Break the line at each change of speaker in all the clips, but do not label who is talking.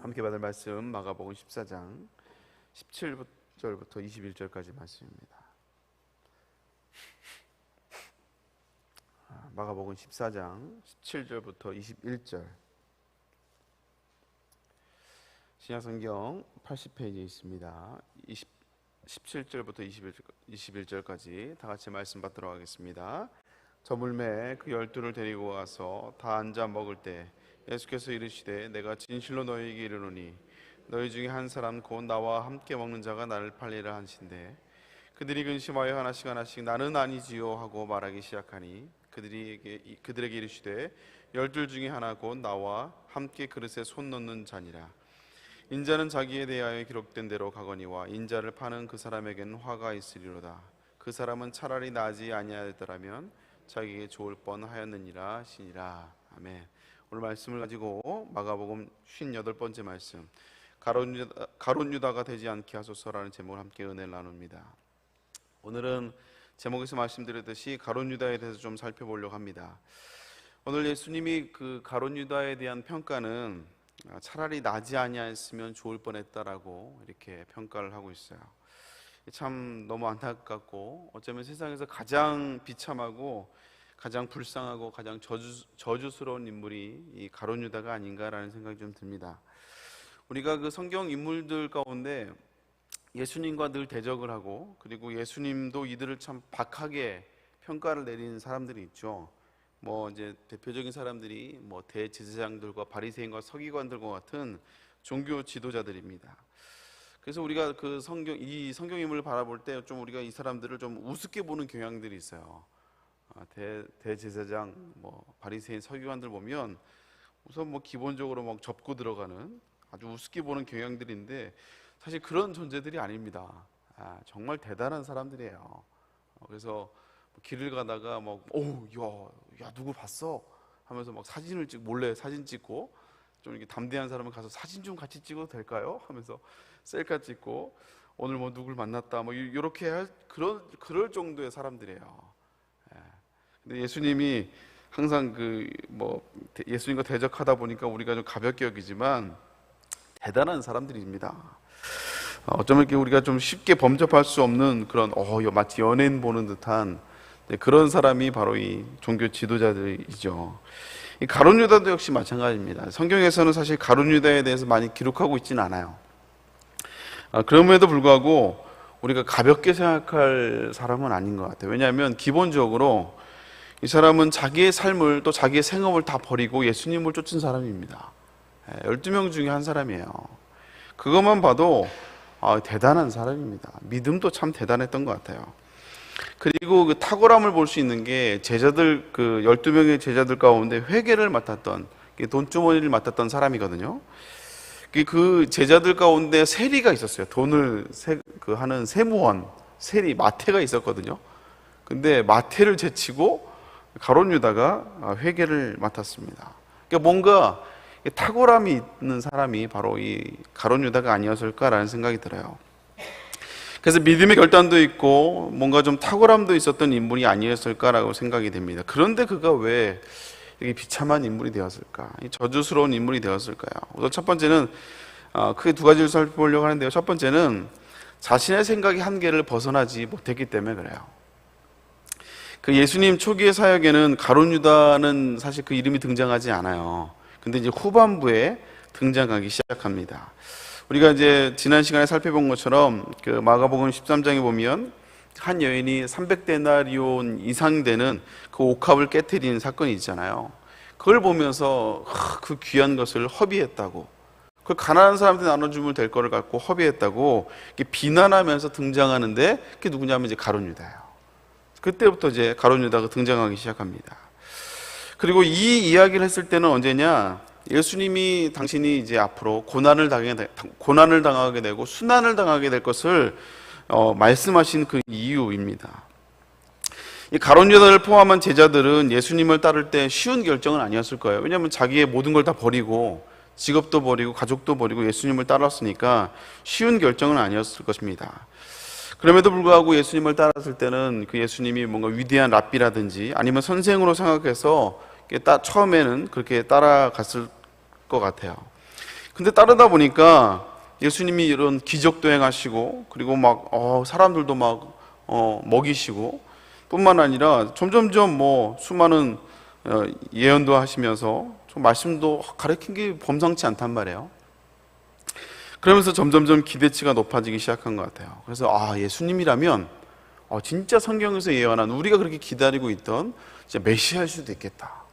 함께 받을 말씀 마가복음 14장 17절부터 21절까지 말씀입니다. 마가복음 14장 17절부터 21절, 신약성경 80페이지에 있습니다. 17절부터 21절까지 다 같이 말씀 받도록 하겠습니다. 저물매 그 12를 데리고 와서 다 앉아 먹을 때 예수께서 이르시되 내가 진실로 너희에게 이르노니 너희 중에 한 사람 곧 나와 함께 먹는 자가 나를 팔리라 하신대, 그들이 근심하여 하나씩 나는 아니지요 하고 말하기 시작하니 그들에게 이르시되 12 중에 하나 곧 나와 함께 그릇에 손 넣는 자니라. 인자는 자기에 대하여 기록된 대로 가거니와 인자를 파는 그 사람에게는 화가 있으리로다. 그 사람은 차라리 나지 아니하였더라면 자기에게 좋을 뻔하였느니라 하시니라. 아멘. 오늘 말씀을 가지고 마가복음 58번째 말씀, 가룟 유다가 되지 않게 하소서라는 제목을 함께 은혜를 나눕니다. 오늘은 제목에서 말씀드렸듯이 가룟 유다에 대해서 좀 살펴보려고 합니다. 오늘 예수님이 그 가룟 유다에 대한 평가는 차라리 나지 아니하였으면 좋을 뻔했다라고 이렇게 평가를 하고 있어요. 참 너무 안타깝고 어쩌면 세상에서 가장 비참하고 가장 불쌍하고 가장 저주스러운 인물이 이 가룟 유다가 아닌가라는 생각이 좀 듭니다. 우리가 그 성경 인물들 가운데 예수님과 늘 대적을 하고, 그리고 예수님도 이들을 참 박하게 평가를 내리는 사람들이 있죠. 뭐 이제 대표적인 사람들이 뭐 대제사장들과 바리새인과 서기관들과 같은 종교 지도자들입니다. 그래서 우리가 그 이 성경 인물을 바라볼 때 좀 우리가 이 사람들을 좀 우습게 보는 경향들이 있어요. 대제사장, 뭐 바리새인, 서기관들 보면 우선 뭐 기본적으로 막 접고 들어가는 아주 우습게 보는 경향들인데 사실 그런 존재들이 아닙니다. 정말 대단한 사람들이에요. 그래서 길을 가다가 막 야 누구 봤어? 하면서 막 몰래 사진 찍고, 좀 이렇게 담대한 사람은 가서 사진 좀 같이 찍어도 될까요? 하면서 셀카 찍고, 오늘 뭐 누굴 만났다 뭐 이렇게 그럴 정도의 사람들이에요. 근데 예수님이 항상 예수님과 대적하다 보니까 우리가 좀 가볍게 여기지만 대단한 사람들입니다. 어쩌면 이렇게 우리가 좀 쉽게 범접할 수 없는 그런 마치 연예인 보는 듯한 그런 사람이 바로 이 종교 지도자들이죠. 이 가룟 유다도 역시 마찬가지입니다. 성경에서는 사실 가룟 유다에 대해서 많이 기록하고 있지는 않아요. 그럼에도 불구하고 우리가 가볍게 생각할 사람은 아닌 것 같아요. 왜냐하면 기본적으로 이 사람은 자기의 삶을 또 자기의 생업을 다 버리고 예수님을 쫓은 사람입니다. 12명 중에 한 사람이에요. 그것만 봐도 대단한 사람입니다. 믿음도 참 대단했던 것 같아요. 그리고 그 탁월함을 볼 수 있는 게 제자들, 그 12명의 제자들 가운데 회계를 맡았던, 돈주머니를 맡았던 사람이거든요. 그 제자들 가운데 세리가 있었어요. 돈을 하는 세무원, 세리, 마태가 있었거든요. 근데 마태를 제치고 가룟 유다가 회계를 맡았습니다. 그러니까 뭔가 탁월함이 있는 사람이 바로 이 가룟 유다가 아니었을까라는 생각이 들어요. 그래서 믿음의 결단도 있고 뭔가 좀 탁월함도 있었던 인물이 아니었을까라고 생각이 됩니다. 그런데 그가 왜 이렇게 비참한 인물이 되었을까? 저주스러운 인물이 되었을까요? 우선 첫 번째는 크게 두 가지를 살펴보려고 하는데요. 첫 번째는 자신의 생각의 한계를 벗어나지 못했기 때문에 그래요. 그 예수님 초기의 사역에는 가룟 유다는 사실 그 이름이 등장하지 않아요. 근데 이제 후반부에 등장하기 시작합니다. 우리가 이제 지난 시간에 살펴본 것처럼 그 마가복음 13장에 보면 한 여인이 300데나리온 이상 되는 그 옥합을 깨트리는 사건이 있잖아요. 그걸 보면서 그 귀한 것을 허비했다고, 그 가난한 사람한테 나눠주면 될 거를 갖고 허비했다고 비난하면서 등장하는데 그게 누구냐면 이제 가룟 유다예요. 그때부터 이제 가룟 유다가 등장하기 시작합니다. 그리고 이 이야기를 했을 때는 언제냐? 예수님이 당신이 이제 앞으로 고난을 당하게 되고 순환을 당하게 될 것을 말씀하신 그 이유입니다. 이 가룟 유다를 포함한 제자들은 예수님을 따를 때 쉬운 결정은 아니었을 거예요. 왜냐하면 자기의 모든 걸 다 버리고 직업도 버리고 가족도 버리고 예수님을 따랐으니까 쉬운 결정은 아니었을 것입니다. 그럼에도 불구하고 예수님을 따랐을 때는 그 예수님이 뭔가 위대한 랍비라든지 아니면 선생으로 생각해서 처음에는 그렇게 따라갔을 것 같아요. 근데 따르다 보니까 예수님이 이런 기적도 행하시고, 그리고 막 사람들도 막 먹이시고, 뿐만 아니라 점점점 뭐 수많은 예언도 하시면서 좀 말씀도 가르친 게 범상치 않단 말이에요. 그러면서 점점점 기대치가 높아지기 시작한 것 같아요. 그래서 예수님이라면 진짜 성경에서 예언한, 우리가 그렇게 기다리고 있던 진짜 메시아일 수도 있겠다.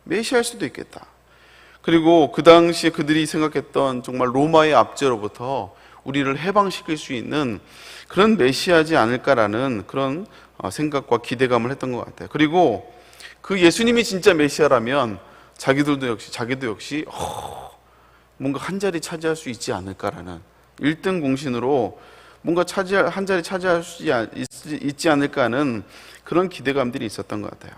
메시아일 수도 있겠다. 그리고 그 당시에 그들이 생각했던 정말 로마의 압제로부터 우리를 해방시킬 수 있는 그런 메시아지 않을까라는 그런 생각과 기대감을 했던 것 같아요. 그리고 그 예수님이 진짜 메시아라면 자기도 역시 뭔가 한 자리 차지할 수 있지 않을까라는 1등 공신으로 뭔가 한 자리 차지할 수 있지 않을까 하는 그런 기대감들이 있었던 것 같아요.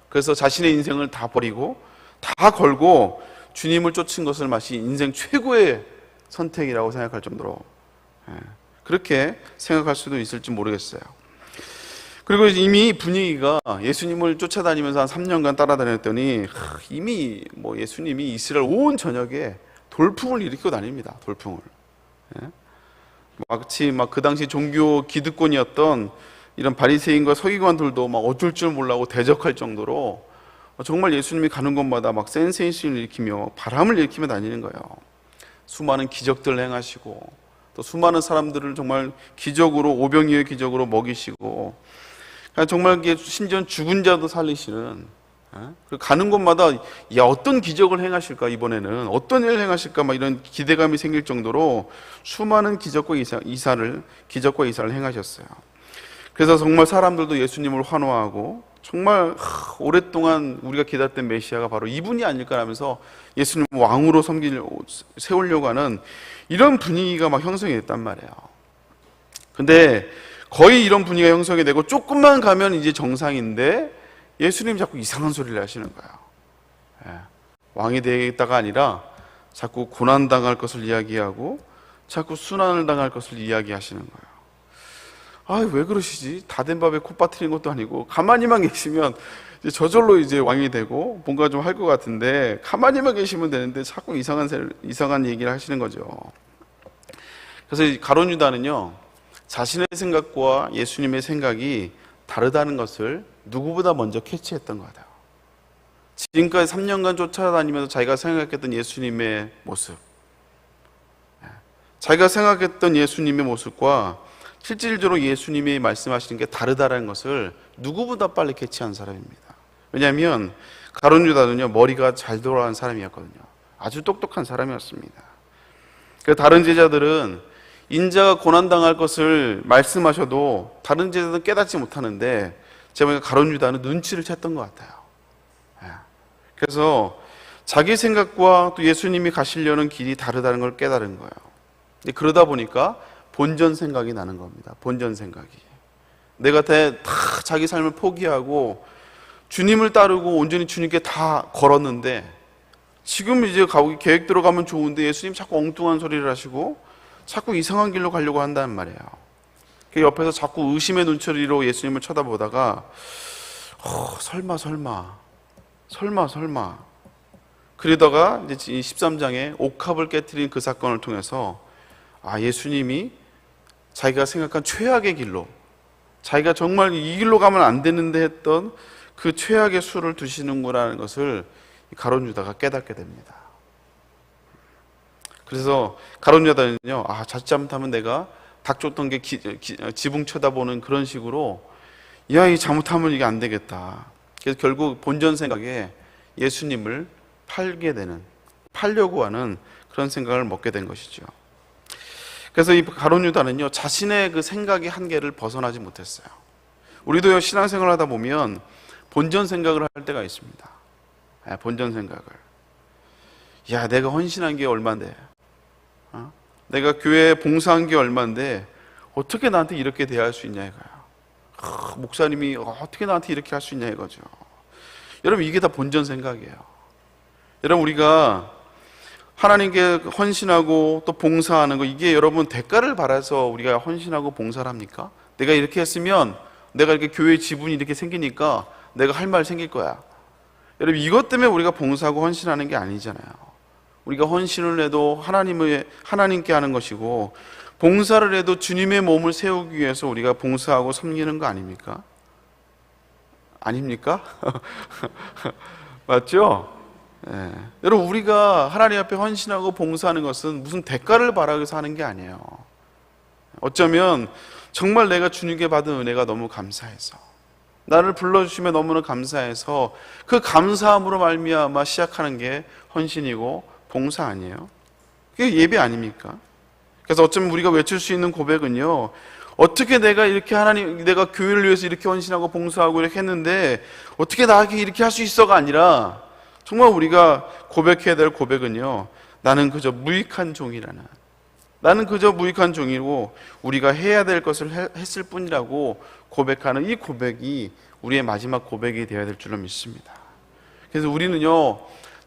그래서 자신의 인생을 다 버리고 다 걸고 주님을 쫓은 것을 마치 인생 최고의 선택이라고 생각할 정도로 그렇게 생각할 수도 있을지 모르겠어요. 그리고 이미 분위기가, 예수님을 쫓아다니면서 한 3년간 따라다녔더니 이미 뭐 예수님이 이스라엘 온 전역에 돌풍을 일으키고 다닙니다. 돌풍을. 마치 막 그 당시 종교 기득권이었던 이런 바리새인과 서기관들도 막 어쩔 줄 몰라고 대적할 정도로 정말 예수님이 가는 곳마다 막 센세이션을 일으키며 바람을 일으키며 다니는 거예요. 수많은 기적들을 행하시고, 또 수많은 사람들을 정말 기적으로, 오병이어의 기적으로 먹이시고, 정말 심지어 죽은 자도 살리시는, 가는 곳마다 어떤 기적을 행하실까, 이번에는 어떤 일을 행하실까, 막 이런 기대감이 생길 정도로 수많은 기적과 이사를 행하셨어요. 그래서 정말 사람들도 예수님을 환호하고, 정말 오랫동안 우리가 기다렸던 메시아가 바로 이분이 아닐까라면서 예수님 왕으로 세우려고 하는 이런 분위기가 막 형성이 됐단 말이에요. 근데 거의 이런 분위기가 형성이 되고 조금만 가면 이제 정상인데 예수님이 자꾸 이상한 소리를 하시는 거예요. 왕이 되겠다가 아니라 자꾸 고난당할 것을 이야기하고 자꾸 순환을 당할 것을 이야기하시는 거예요. 왜 그러시지? 다 된 밥에 콧 빠뜨리는 것도 아니고 가만히만 계시면 이제 저절로 이제 왕이 되고 뭔가 좀 할 것 같은데, 가만히만 계시면 되는데 자꾸 이상한 얘기를 하시는 거죠. 그래서 가룟 유다는요, 자신의 생각과 예수님의 생각이 다르다는 것을 누구보다 먼저 캐치했던 것 같아요. 지금까지 3년간 쫓아다니면서 자기가 생각했던 예수님의 모습, 자기가 생각했던 예수님의 모습과 실질적으로 예수님이 말씀하시는 게 다르다는 것을 누구보다 빨리 캐치한 사람입니다. 왜냐하면 가룟 유다는요, 머리가 잘 돌아가는 사람이었거든요. 아주 똑똑한 사람이었습니다. 다른 제자들은 인자가 고난당할 것을 말씀하셔도 다른 제자들은 깨닫지 못하는데, 제가 보니까 가룟 유다는 눈치를 챘던 것 같아요. 그래서 자기 생각과 또 예수님이 가시려는 길이 다르다는 걸 깨달은 거예요. 그러다 보니까 본전 생각이 나는 겁니다. 본전 생각이. 내가 다 자기 삶을 포기하고 주님을 따르고 온전히 주님께 다 걸었는데, 지금 이제 계획대로 가면 좋은데 예수님 자꾸 엉뚱한 소리를 하시고 자꾸 이상한 길로 가려고 한다는 말이에요. 옆에서 자꾸 의심의 눈초리로 예수님을 쳐다보다가 설마 그러다가 이제 13장에 옥합을 깨트린 그 사건을 통해서 예수님이 자기가 생각한 최악의 길로, 자기가 정말 이 길로 가면 안 되는데 했던 그 최악의 수를 두시는구나라는 것을 가룟 유다가 깨닫게 됩니다. 그래서 가룟 유다는요, 자칫 잘못하면 내가 닭 쫓던 게 지붕 쳐다보는 그런 식으로, 이 잘못하면 이게 안 되겠다. 그래서 결국 본전 생각에 예수님을 팔려고 하는 그런 생각을 먹게 된 것이죠. 그래서 이 가룟 유다는요, 자신의 그 생각의 한계를 벗어나지 못했어요. 우리도 신앙생활을 하다 보면 본전 생각을 할 때가 있습니다. 본전 생각을. 내가 헌신한 게 얼만데, 내가 교회에 봉사한 게 얼만데 어떻게 나한테 이렇게 대할 수 있냐 이거야. 목사님이 어떻게 나한테 이렇게 할 수 있냐 이거죠. 여러분, 이게 다 본전 생각이에요. 여러분, 우리가 하나님께 헌신하고 또 봉사하는 거, 이게 여러분 대가를 바라서 우리가 헌신하고 봉사를 합니까? 내가 이렇게 했으면, 내가 이렇게 교회 지분이 이렇게 생기니까 내가 할 말 생길 거야. 여러분, 이것 때문에 우리가 봉사하고 헌신하는 게 아니잖아요. 우리가 헌신을 해도 하나님께 하는 것이고, 봉사를 해도 주님의 몸을 세우기 위해서 우리가 봉사하고 섬기는 거 아닙니까? 아닙니까? 맞죠? 예. 여러분, 우리가 하나님 앞에 헌신하고 봉사하는 것은 무슨 대가를 바라기 위해서 하는 게 아니에요. 어쩌면 정말 내가 주님께 받은 은혜가 너무 감사해서, 나를 불러주시면 너무나 감사해서 그 감사함으로 말미암아 시작하는 게 헌신이고 봉사 아니에요? 그게 예배 아닙니까? 그래서 어쩌면 우리가 외칠 수 있는 고백은요, 어떻게 내가 이렇게 내가 교회를 위해서 이렇게 헌신하고 봉사하고 이렇게 했는데 어떻게 나에게 이렇게 할 수 있어가 아니라, 정말 우리가 고백해야 될 고백은요, 나는 그저 무익한 종이라는, 나는 그저 무익한 종이고 우리가 해야 될 것을 했을 뿐이라고 고백하는 이 고백이 우리의 마지막 고백이 되어야 될 줄로 믿습니다. 그래서 우리는요,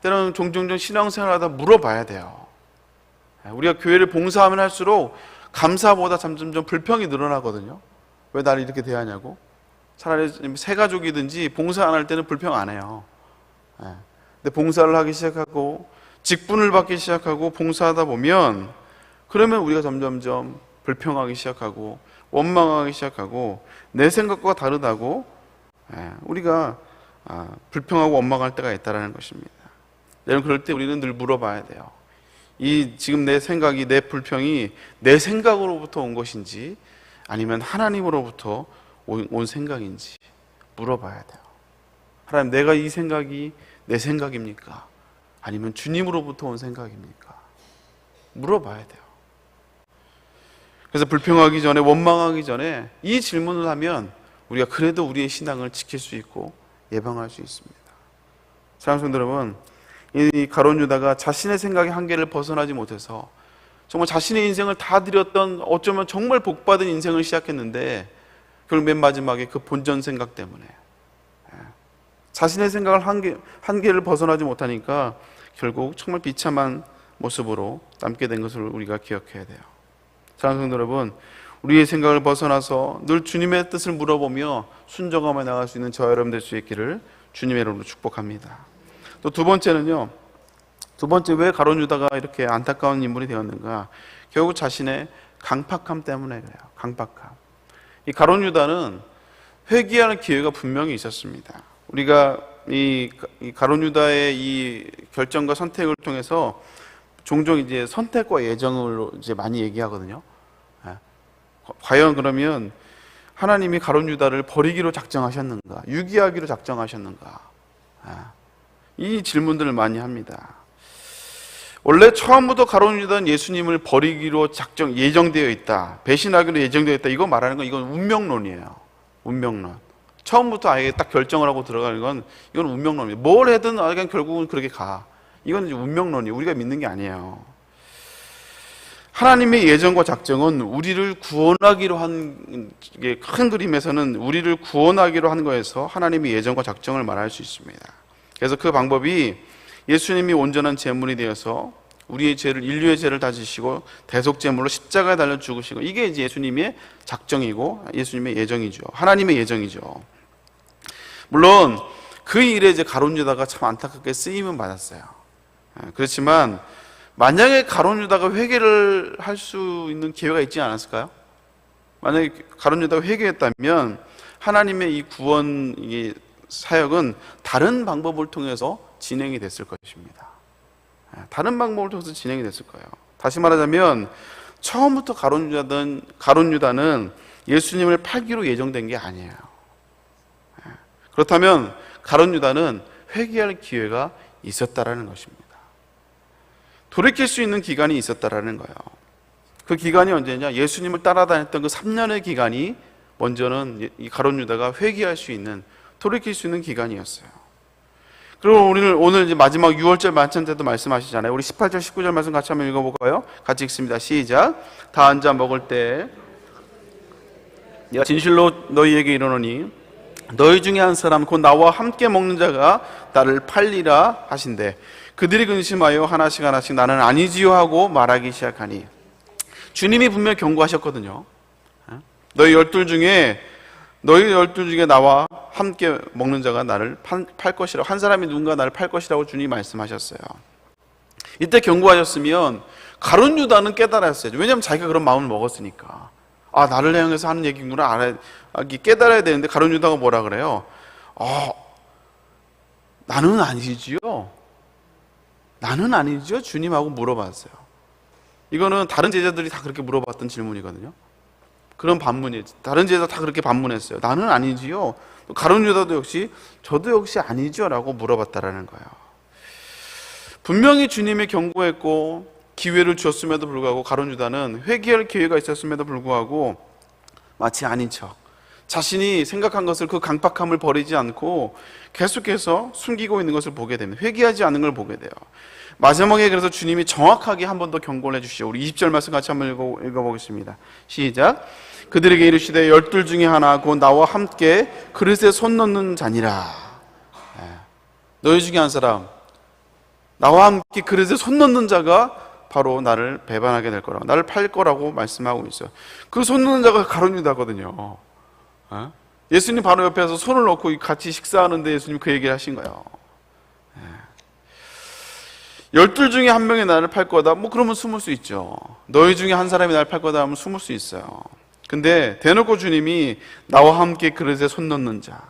때로는 종종 신앙생활하다 물어봐야 돼요. 우리가 교회를 봉사하면 할수록 감사보다 점점 불평이 늘어나거든요. 왜 나를 이렇게 대하냐고. 차라리 새 가족이든지 봉사 안 할 때는 불평 안 해요. 근데 봉사를 하기 시작하고 직분을 받기 시작하고 봉사하다 보면, 그러면 우리가 점점점 불평하기 시작하고 원망하기 시작하고 내 생각과 다르다고 우리가 불평하고 원망할 때가 있다는 것입니다. 여러분, 그럴 때 우리는 늘 물어봐야 돼요. 지금 내 생각이, 내 불평이 내 생각으로부터 온 것인지 아니면 하나님으로부터 온 생각인지 물어봐야 돼요. 하나님, 내가 이 생각이 내 생각입니까? 아니면 주님으로부터 온 생각입니까? 물어봐야 돼요. 그래서 불평하기 전에, 원망하기 전에 이 질문을 하면 우리가 그래도 우리의 신앙을 지킬 수 있고 예방할 수 있습니다. 사랑하는 성도 여러분, 이 가룟 유다가 자신의 생각의 한계를 벗어나지 못해서 정말 자신의 인생을 다 드렸던, 어쩌면 정말 복받은 인생을 시작했는데 결국 맨 마지막에 그 본전 생각 때문에 자신의 생각을 한계를 벗어나지 못하니까 결국 정말 비참한 모습으로 남게 된 것을 우리가 기억해야 돼요. 사랑하는 성도 여러분, 우리의 생각을 벗어나서 늘 주님의 뜻을 물어보며 순종하며 나갈 수 있는 저와 여러분 될 수 있기를 주님의 이름으로 축복합니다. 또 두 번째는요, 왜 가룟 유다가 이렇게 안타까운 인물이 되었는가? 결국 자신의 강팍함 때문에 그래요. 강팍함. 이 가룟 유다는 회개할 기회가 분명히 있었습니다. 우리가 이 가룟 유다의 이 결정과 선택을 통해서 종종 이제 선택과 예정을 이제 많이 얘기하거든요. 과연 그러면 하나님이 가룟 유다를 버리기로 작정하셨는가? 유기하기로 작정하셨는가? 이 질문들을 많이 합니다. 원래 처음부터 가룟 유다는 예수님을 버리기로 예정되어 있다, 배신하기로 예정되어 있다, 이거 말하는 건 이건 운명론이에요. 운명론. 처음부터 아예 딱 결정을 하고 들어가는 건 이건 운명론이에요. 뭘 해든 그냥 결국은 그렇게 가. 이건 이제 운명론이에요. 우리가 믿는 게 아니에요. 하나님의 예정과 작정은 우리를 구원하기로 한, 큰 그림에서는 우리를 구원하기로 한 거에서 하나님의 예정과 작정을 말할 수 있습니다. 그래서 그 방법이 예수님이 온전한 제물이 되어서 우리의 죄를, 인류의 죄를 다 지시고 대속 제물로 십자가에 달려 죽으시고, 이게 이제 예수님의 작정이고 예수님의 예정이죠. 하나님의 예정이죠. 물론 그 일에 이제 가룟 유다가 참 안타깝게 쓰임은 받았어요. 그렇지만 만약에 가룟 유다가 회개를 할 수 있는 기회가 있지 않았을까요? 만약에 가룟 유다가 회개했다면 하나님의 이 구원 사역은 다른 방법을 통해서 진행이 됐을 것입니다. 다른 방법을 통해서 진행이 됐을 거예요. 다시 말하자면 처음부터 가룟 유다는 예수님을 팔기로 예정된 게 아니에요. 그렇다면 가룟 유다는 회개할 기회가 있었다라는 것입니다. 돌이킬 수 있는 기간이 있었다라는 거예요. 그 기간이 언제냐? 예수님을 따라다녔던 그 3년의 기간이 먼저는 이 가룟 유다가 회개할 수 있는, 돌이킬 수 있는 기간이었어요. 그리고 우리는 오늘 이제 마지막 6월절 만찬 때도 말씀하시잖아요. 우리 18절 19절 말씀 같이 한번 읽어볼까요? 같이 읽습니다. 시작. 다 앉아 먹을 때 내가 진실로 너희에게 이르노니 너희 중에 한 사람 곧 나와 함께 먹는 자가 나를 팔리라 하신대. 그들이 근심하여 하나씩 나는 아니지요 하고 말하기 시작하니. 주님이 분명히 경고하셨거든요. 너희 열둘 중에 나와 함께 먹는 자가 나를 팔 것이라고, 한 사람이 누군가 나를 팔 것이라고 주님이 말씀하셨어요. 이때 경고하셨으면 가룟 유다는 깨달았어야죠. 왜냐하면 자기가 그런 마음을 먹었으니까. 아, 나를 향해서 하는 얘기구나 깨달아야 되는데 가룟 유다가 뭐라 그래요? 나는 아니지요. 나는 아니죠. 주님하고 물어봤어요. 이거는 다른 제자들이 다 그렇게 물어봤던 질문이거든요. 그런 반문이, 다른 제자 다 그렇게 반문했어요. 나는 아니지요. 가룟 유다도 역시 저도 역시 아니죠 라고 물어봤다라는 거예요. 분명히 주님이 경고했고 기회를 주었음에도 불구하고 가룟 유다는 회개할 기회가 있었음에도 불구하고 마치 아닌 척, 자신이 생각한 것을, 그 강박함을 버리지 않고 계속해서 숨기고 있는 것을 보게 됩니다. 회개하지 않는 걸 보게 돼요. 마지막에 그래서 주님이 정확하게 한 번 더 경고를 해주시죠. 우리 20절 말씀 같이 한번 읽어보겠습니다. 시작. 그들에게 이르시되 열둘 중에 하나 곧 나와 함께 그릇에 손 넣는 자니라. 너희 중에 한 사람, 나와 함께 그릇에 손 넣는 자가 바로 나를 배반하게 될 거라고, 나를 팔 거라고 말씀하고 있어요. 그 손 넣는 자가 가룟 유다거든요. 예수님 바로 옆에서 손을 넣고 같이 식사하는데 예수님 그 얘기를 하신 거예요. 열둘 중에 한 명이 나를 팔 거다. 뭐 그러면 숨을 수 있죠. 너희 중에 한 사람이 나를 팔 거다 하면 숨을 수 있어요. 근데 대놓고 주님이 나와 함께 그릇에 손 넣는 자,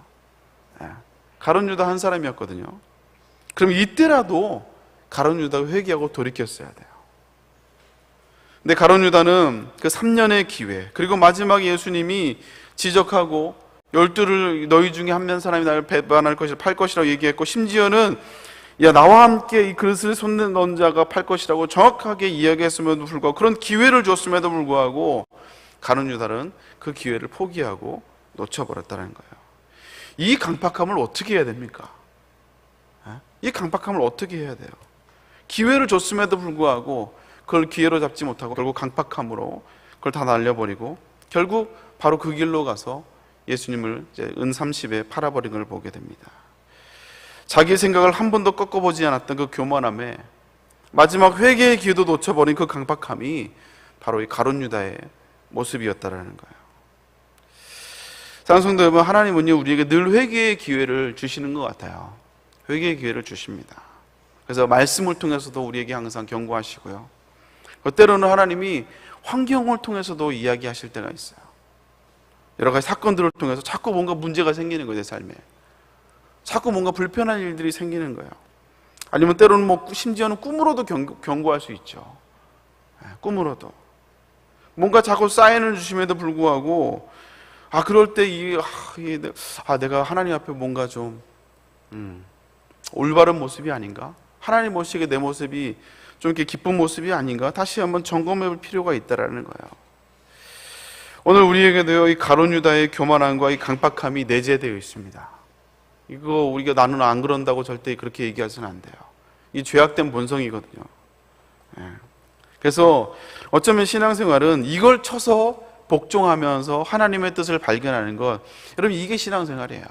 가룟 유다 한 사람이었거든요. 그럼 이때라도 가룟 유다가 회개하고 돌이켰어야 돼요. 근데 가룟 유다는 그 3년의 기회, 그리고 마지막에 예수님이 지적하고 열둘을 너희 중에 한 사람이 나를 배반할 것이라, 팔 것이라고 얘기했고, 심지어는 야, 나와 함께 이 그릇을 손 넣은 자가 팔 것이라고 정확하게 이야기했음에도 불구하고, 그런 기회를 줬음에도 불구하고 가룟 유다는 그 기회를 포기하고 놓쳐버렸다는 거예요. 이 강팍함을 어떻게 해야 됩니까? 이 강팍함을 어떻게 해야 돼요? 기회를 줬음에도 불구하고 그걸 기회로 잡지 못하고 결국 강팍함으로 그걸 다 날려버리고 결국 바로 그 길로 가서 예수님을 이제 은 30에 팔아버린 걸 보게 됩니다. 자기 생각을 한 번도 꺾어보지 않았던 그 교만함에 마지막 회개의 기회도 놓쳐버린 그 강팍함이 바로 이 가룟 유다의 모습이었다라는 거예요. 사랑하는 성도 여러분, 하나님은요 우리에게 늘 회개의 기회를 주시는 것 같아요. 회개의 기회를 주십니다. 그래서 말씀을 통해서도 우리에게 항상 경고하시고요, 때로는 하나님이 환경을 통해서도 이야기하실 때가 있어요. 여러 가지 사건들을 통해서 자꾸 뭔가 문제가 생기는 거예요. 내 삶에 자꾸 뭔가 불편한 일들이 생기는 거예요. 아니면 때로는 뭐 심지어는 꿈으로도 경고할 수 있죠. 꿈으로도 뭔가 자꾸 사인을 주심에도 불구하고 그럴 때 내가 하나님 앞에 뭔가 좀 올바른 모습이 아닌가, 하나님 모시게 내 모습이 좀 이렇게 기쁜 모습이 아닌가, 다시 한번 점검해 볼 필요가 있다라는 거예요. 오늘 우리에게도 이 가룟 유다의 교만함과 이 강박함이 내재되어 있습니다. 이거 우리가 나는 안 그런다고 절대 그렇게 얘기하서는 안 돼요. 이 죄악된 본성이거든요. 그래서 어쩌면 신앙생활은 이걸 쳐서 복종하면서 하나님의 뜻을 발견하는 것, 여러분 이게 신앙생활이에요.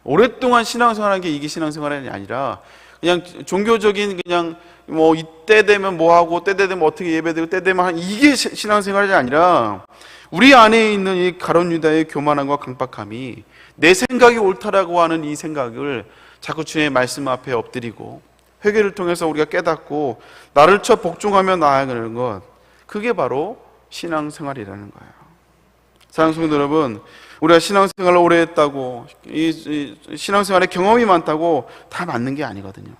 오랫동안 신앙생활하는 게 이게 신앙생활이 아니라 그냥 종교적인 그냥 뭐 이때 되면 뭐 하고 때 되면 어떻게 예배드리고 때 되면 이게 신앙생활이 아니라 우리 안에 있는 이 가룟 유다의 교만함과 강박함이 내 생각이 옳다라고 하는 이 생각을 자꾸 주의 말씀 앞에 엎드리고 회개를 통해서 우리가 깨닫고 나를 쳐 복종하며 나아가는 것, 그게 바로 신앙생활이라는 거예요. 사랑하는 성도 여러분, 우리가 신앙생활을 오래 했다고 이 신앙생활에 경험이 많다고 다 맞는 게 아니거든요.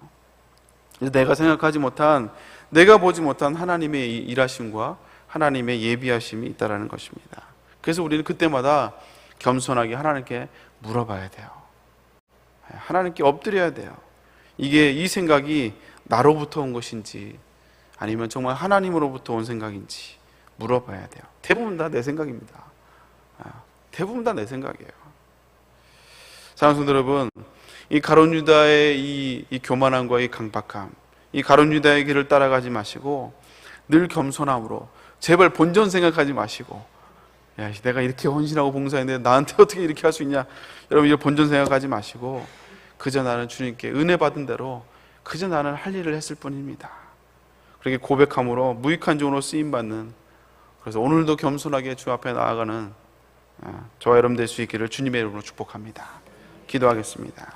내가 생각하지 못한, 내가 보지 못한 하나님의 일하심과 하나님의 예비하심이 있다는 것입니다. 그래서 우리는 그때마다 겸손하게 하나님께 물어봐야 돼요. 하나님께 엎드려야 돼요. 이게 이 생각이 나로부터 온 것인지 아니면 정말 하나님으로부터 온 생각인지 물어봐야 돼요. 대부분 다 내 생각입니다. 대부분 다 내 생각이에요. 사랑하는 성도 여러분, 이 가룟 유다의 이 교만함과 이 강박함, 이 가룟 유다의 길을 따라가지 마시고 늘 겸손함으로, 제발 본전 생각하지 마시고, 야, 내가 이렇게 헌신하고 봉사했는데 나한테 어떻게 이렇게 할 수 있냐, 여러분 이 본전 생각하지 마시고 그저 나는 주님께 은혜 받은 대로 그저 나는 할 일을 했을 뿐입니다. 그렇게 고백함으로 무익한 종으로 쓰임받는, 그래서 오늘도 겸손하게 주 앞에 나아가는 저와 여러분 될 수 있기를 주님의 이름으로 축복합니다. 기도하겠습니다.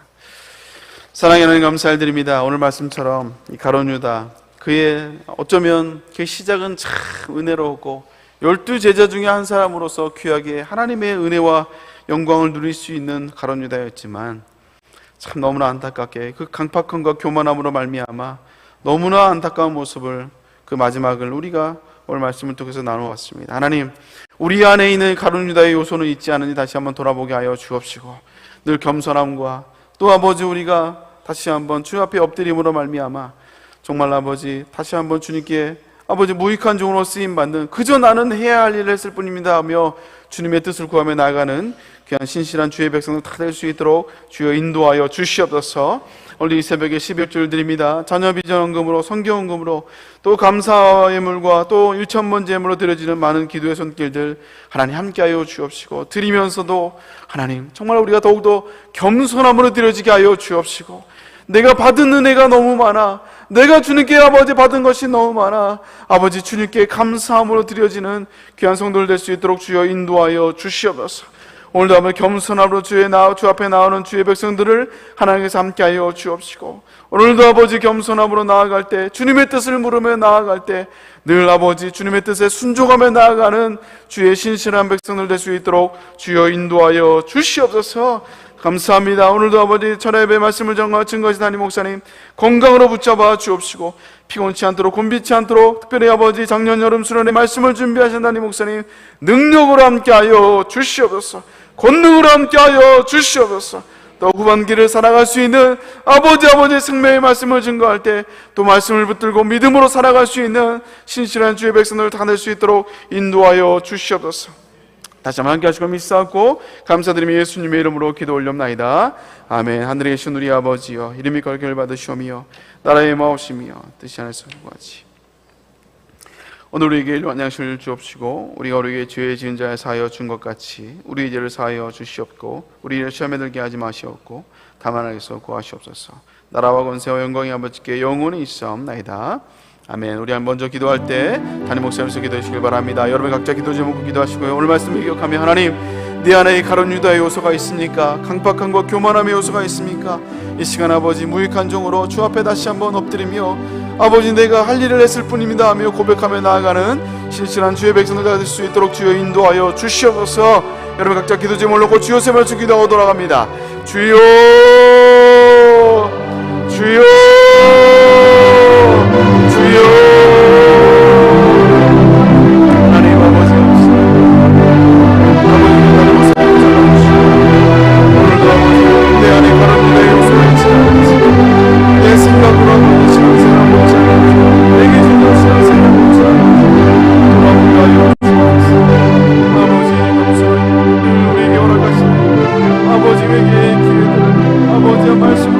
사랑하는 하나님 감사드립니다. 오늘 말씀처럼 이 가룟 유다, 그의 어쩌면 그 시작은 참 은혜로웠고 12 제자 중에 한 사람으로서 귀하게 하나님의 은혜와 영광을 누릴 수 있는 가룟 유다였지만 참 너무나 안타깝게 그 강팍함과 교만함으로 말미암아 너무나 안타까운 모습을, 그 마지막을 우리가 오늘 말씀을 통해서 나누어왔습니다. 하나님, 우리 안에 있는 가룟 유다의 요소는 있지 않으니 다시 한번 돌아보게 하여 주옵시고, 늘 겸손함과 또 아버지 우리가 다시 한번 주 앞에 엎드림으로 말미암아 정말 아버지 다시 한번 주님께 아버지 무익한 종으로 쓰임받는, 그저 나는 해야 할 일을 했을 뿐입니다 하며 주님의 뜻을 구하며 나아가는 귀한 신실한 주의 백성들 다 될 수 있도록 주여 인도하여 주시옵소서. 오늘 이 새벽에 11줄 드립니다. 자녀 비전 헌금으로, 성경 헌금으로, 또 감사 예물과 또 일천번 제물로 드려지는 많은 기도의 손길들 하나님 함께하여 주옵시고, 드리면서도 하나님 정말 우리가 더욱더 겸손함으로 드려지게 하여 주옵시고, 내가 받은 은혜가 너무 많아, 내가 주님께 아버지 받은 것이 너무 많아 아버지 주님께 감사함으로 드려지는 귀한 성도들 될 수 있도록 주여 인도하여 주시옵소서. 오늘도 한번 겸손함으로 주 앞에 나오는 주의 백성들을 하나님께서 함께하여 주옵시고, 오늘도 아버지 겸손함으로 나아갈 때, 주님의 뜻을 물으며 나아갈 때 늘 아버지 주님의 뜻에 순종하며 나아가는 주의 신실한 백성들 될 수 있도록 주여 인도하여 주시옵소서. 감사합니다. 오늘도 아버지 천하 예배 말씀을 증거하신 담임 목사님 건강으로 붙잡아 주옵시고, 피곤치 않도록 곤비치 않도록 특별히 아버지 작년 여름 수련회 말씀을 준비하신 담임 목사님 능력으로 함께하여 주시옵소서. 권능으로 함께하여 주시옵소서. 또 후반기를 살아갈 수 있는 아버지 생명의 말씀을 증거할 때 또 말씀을 붙들고 믿음으로 살아갈 수 있는 신실한 주의 백성들을 다 낼 수 있도록 인도하여 주시옵소서. 다시 한번 함께 하시고 믿사옵고 감사드리며 예수님의 이름으로 기도 올렵나이다. 아멘. 하늘에 계신 우리 아버지여, 이름이 거룩을 받으시오며 나라의 마옵시며 뜻이 하늘에서 구하지. 오늘 우리에게 일용할 양식을 주옵시고, 우리가 우리에게 죄 지은 자에 사하여 준 것 같이 우리의 죄를 사하여 주시옵고, 우리를 시험에 들게 하지 마시옵고 다만 하에서 구하시옵소서. 나라와 권세와 영광이 아버지께 영원히 있사옵나이다. 아멘. 우리 먼저 기도할 때 담임 목사님께서 기도해 주시길 바랍니다. 여러분 각자 기도 제목 기도하시고요. 오늘 말씀을 기억하며, 하나님 내 안에 가룟 유다의 요소가 있습니까? 강팍함과 교만함의 요소가 있습니까? 이 시간 아버지 무익한 종으로 주 앞에 다시 한번 엎드리며 아버지 내가 할 일을 했을 뿐입니다 하며 고백하며 나아가는 신실한 주의 백성들 될 수 있도록 주여 인도하여 주시옵소서. 여러분 각자 기도 제목을 놓고 주여 세 말씀 기도하고 돌아갑니다. 주여 주여 주여. 하나님 아버지 오늘도 아버지 내 안에 가는 내 요소가 있지 않은지, 내 생각으로 하는 신앙생활 못지 않은지, 내게 주는 신앙생활 못지 않은지 돌아보게 하여 주옵소서. 아버지 감사합니다. 우리에게 허락하시는 아버지 외계의 기회들을 아버지의 말씀